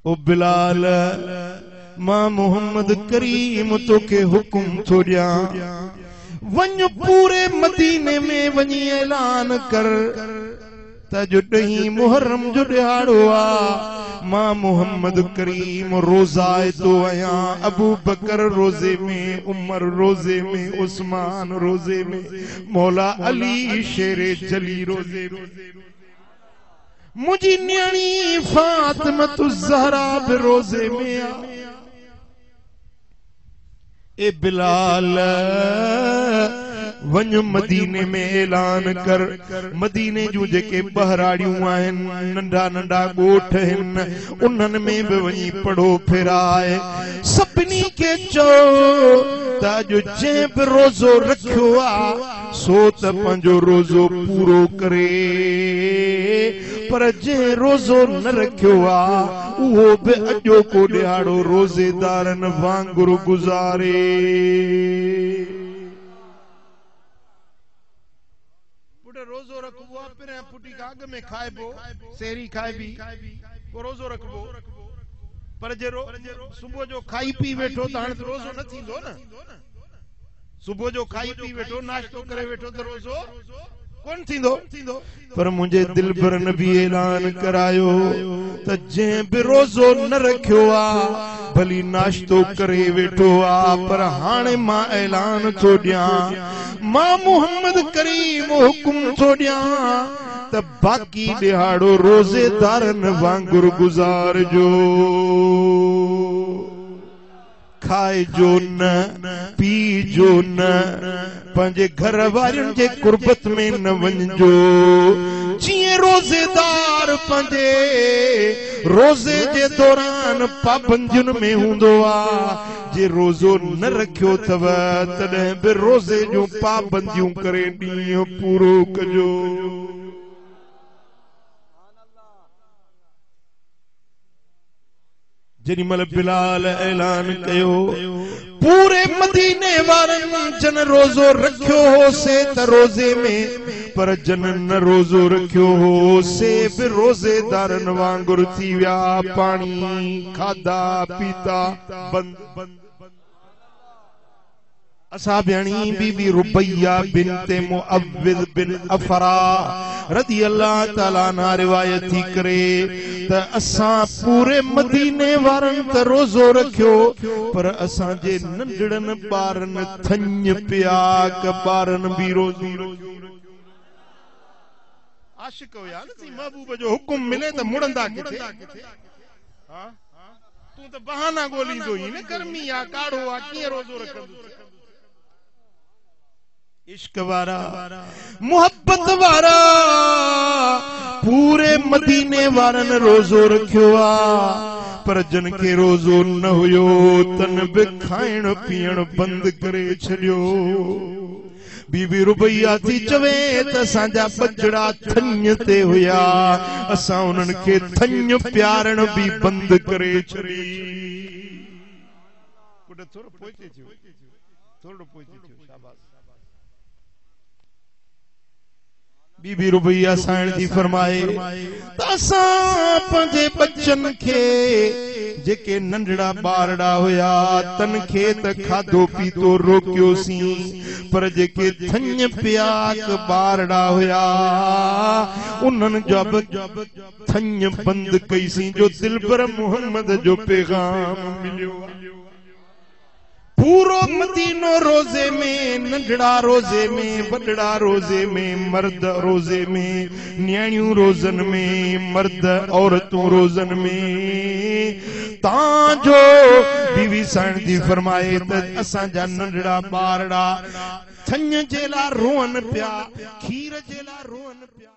ओ बिलाल मां मोहम्मद करीम तोखे हुकुम थो ॾियां वञ पूरे मदीने में वञी ऐलान कर त जो 10 मुहर्रम जो ॾिहाड़ो आ मां मोहम्मद करीम रोज़ाए तो आया अबू बकर रोजे में उमर रोजे में उस्मान रोजे में मौला अली शेरे जली रोजे में मुझी न्याणी फातिमा ज़हरा भी रोजे में आ ए बिलाल वञ मदीने में ऐलान कर मदीने जूं जेके बहराड़ियूं आहिनि नंढा नंढा ॻोठ आहिनि उन्हनि में बि वञी पढ़ो फिराए सभिनी खे चओ त अॼु जंहिं बि रोज़ो रखियो आहे सो त पंहिंजो रोज़ो पूरो करे पर जंहिं रोज़ो न रखियो आहे उहो बि अॼोको ॾिहाड़ो रोज़ेदारनि वांगुरु गुज़ारे रोज़ो रखबो पिरे पुटी का अग में खाइबो सेरी खाइबी को रोज़ो रखबो पर जे सुबह जो खाई पी वेठो त हाणे रोज़ो न थींदो न सुबह जो खाई पी वेठो नाश्तो करे वेठो त रोज़ो कोन थींदो पर मुझे दिलबर नबी ऐलान करायो त जंहिं बि रोज़ो न रखियो आ भली नाश्तो करे वेठो आ पर हाणे मां ऐलान थो ॾियां मां मोहम्मद करीम हुकुम थो ॾियां त बाक़ी ॾिहाड़ो रोज़ेदारनि वांगुरु गुज़ारजो खाइजो न पीजो न पंहिंजे घर वारनि जे कुर्बत में न वञिजो जीअं रोज़ेदार पंहिंजे रोज़े जे दौरान पाबंदियुनि में हूंदो आहे जे रोज़ो न रखियो अथव तॾहिं बि रोज़े जूं पाबंदियूं करे ॾींहुं पूरो कजो जेॾी महिल बिलाल ऐलान कयो पूरे मदीने वारनि जन रोज़ो रखियो हो से त रोज़े में पर जन न रोज़ो रखियो हो से बि रोज़ेदारनि वांगुरु थी विया पाणी खाधा पीता बंद असा भेणी बीबी रुबैया बिनते मुअव्विद बिन अफरा रज़ी अल्लाह ताला अन्हा रिवायत थी करे त असां पूरे मदीने वारनि त रोज़ो रखियो पर असां जे नंढड़नि ॿारनि थञ पिया क ॿारनि बि रोज़ो आशिक हुया न महबूब जो हुकुम मिले त मुड़ंदा किथे हां तू त बहाना ॻोल्हींदो ई न गर्मी आ काढ़ो आ कीअं रोज़ो रखंदो इश्क वारा मोहब्बत वारा पूरे मदीने वारनि रोज़ो रखियो आ पर जन के रोज़ो न हुयो तन बि खाइण पीअण बंदि करे छॾियो बीबी रुबैया थी चवे त असांजा बजड़ा थञ ते हुया असां उन्हनि खे थञ प्यारण बि बंदि करे छॾी थोरो पोइते थियो शाबाश बीबी रुबैया साइण जी फरमाए त असां पंहिंजे बच्चन खे जेके नंढड़ा ॿारड़ा हुया तन खे त खाधो पीतो रोकियोसीं पर जेके थञ पिया ॿारड़ा हुया उन्हनि जा थञ बंदि कईसीं जो दिलबर मोहम्मद जो पैगाम मिलियो पूरो मदीनो रोज़े में नंढड़ा रोज़े में वॾड़ा रोज़े में मर्द रोज़े में न्याणियूं रोज़न में मर्द औरतूं रोज़न में तांजो बीवी साइण जी फरमाए त असांजा नंढड़ा ॿारड़ा थञ जे लाइ रोअन पिया खीर जे लाइ रोअन पिया